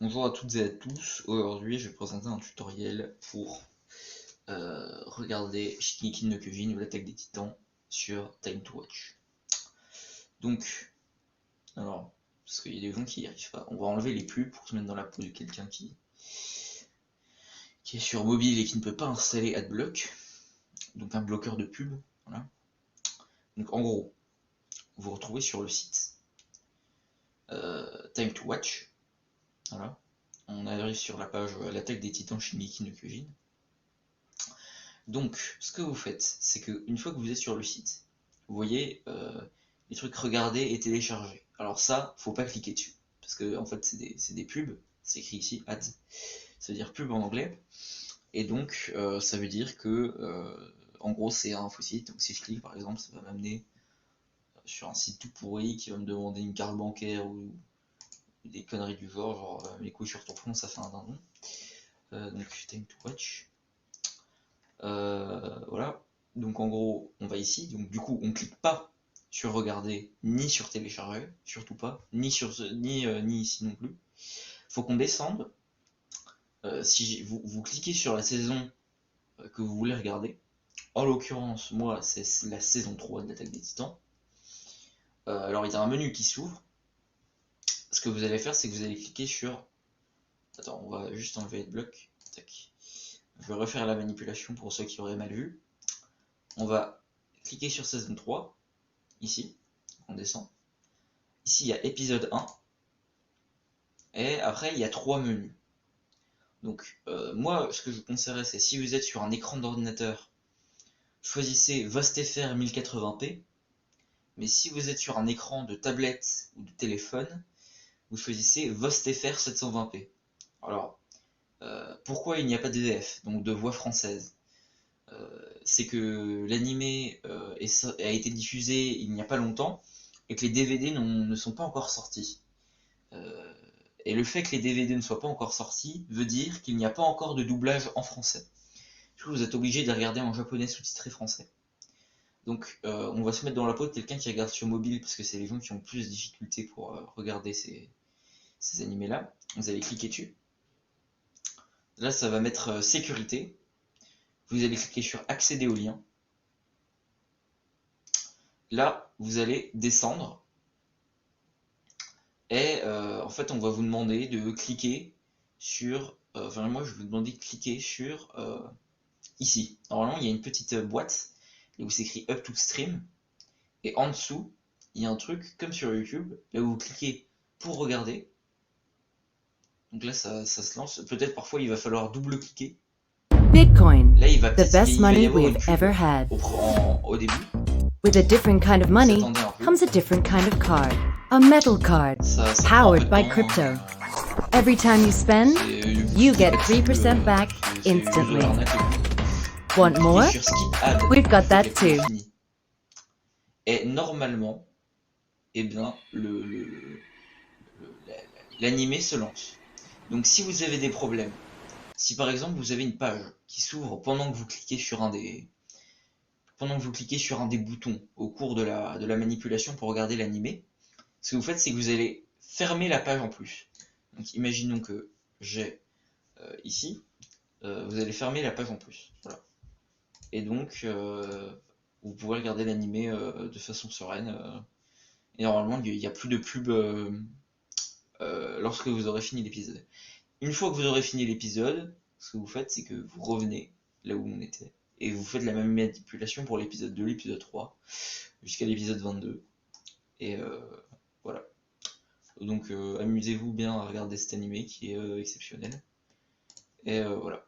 Bonjour à toutes et à tous, aujourd'hui je vais présenter un tutoriel pour regarder Shingeki no Kyojin ou l'attaque des titans sur Time to Watch. Donc, alors, parce qu'il y a des gens qui n'y arrivent pas, on va enlever les pubs pour se mettre dans la peau de quelqu'un qui est sur mobile et qui ne peut pas installer Adblock, donc un bloqueur de pub, voilà. Donc en gros, vous vous retrouvez sur le site Time to Watch, voilà. On arrive sur la page l'attaque des titans Shingeki no Kyojin. Donc, ce que vous faites, c'est qu'une fois que vous êtes sur le site, vous voyez les trucs regarder et télécharger. Alors ça, faut pas cliquer dessus, parce que en fait c'est des pubs, c'est écrit ici ads, ça veut dire pub en anglais, et donc ça veut dire que en gros c'est un faux site. Donc si je clique par exemple, ça va m'amener sur un site tout pourri qui va me demander une carte bancaire ou des conneries du genre les couilles sur ton front, ça fait un dindon. Donc time to watch. Voilà, donc en gros on va ici, donc du coup on clique pas sur regarder ni sur télécharger, surtout pas, ni ici non plus. Faut qu'on descende. Si vous cliquez sur la saison que vous voulez regarder, en l'occurrence moi c'est la saison 3 de l'attaque des titans. Alors il y a un menu qui s'ouvre. Ce que vous allez faire, c'est que vous allez cliquer sur, attends, on va juste enlever le bloc. Tac. Je vais refaire la manipulation pour ceux qui auraient mal vu. On va cliquer sur saison 3, ici, on descend. Ici, il y a épisode 1, et après, il y a 3 menus. Donc, moi, ce que je vous conseillerais, c'est si vous êtes sur un écran d'ordinateur, choisissez VostFR 1080p, mais si vous êtes sur un écran de tablette ou de téléphone, vous choisissez VostFR 720p. Alors, pourquoi il n'y a pas de VF, donc de voix française? C'est que l'animé a été diffusé il n'y a pas longtemps et que les DVD ne sont pas encore sortis. Et le fait que les DVD ne soient pas encore sortis veut dire qu'il n'y a pas encore de doublage en français. Du coup, vous êtes obligé de les regarder en japonais sous-titré français. Donc, on va se mettre dans la peau de quelqu'un qui regarde sur mobile parce que c'est les gens qui ont plus de difficultés pour regarder ces animés-là. Vous allez cliquer dessus. Là, ça va mettre sécurité. Vous allez cliquer sur accéder au lien. Là, vous allez descendre. Et en fait, on va vous demander de cliquer sur. Enfin, moi, je vais vous demander de cliquer sur ici. Normalement, il y a une petite boîte où c'est écrit Up to Stream. Et en dessous, il y a un truc comme sur YouTube, là où vous cliquez pour regarder. Donc là, ça se lance. Peut-être parfois, il va falloir double-cliquer. Bitcoin, Là, il va the best y money avoir une we've pub ever had. au début. With a different kind of money Attendez un peu. comes a different kind of card. A metal card, Ça prend un peu powered de by temps, crypto. Every time you spend, you get 3% back c'est instantly. juste de l'arnaque. Want more? Sur Skip Ad, We've got that c'est too. fini. Et normalement, eh bien, l'animé se lance. Donc si vous avez des problèmes, si par exemple vous avez une page qui s'ouvre pendant que vous cliquez sur un des boutons au cours de la manipulation pour regarder l'animé, ce que vous faites, c'est que vous allez fermer la page en plus. Donc imaginons que j'ai ici, vous allez fermer la page en plus. Voilà. Et donc vous pouvez regarder l'animé de façon sereine. Et normalement, il n'y a plus de pub lorsque vous aurez fini l'épisode. Une fois que vous aurez fini l'épisode, ce que vous faites, c'est que vous revenez là où on était, et vous faites la même manipulation pour l'épisode 2, l'épisode 3, jusqu'à l'épisode 22. Et voilà. Donc amusez-vous bien à regarder cet animé qui est exceptionnel. Et voilà.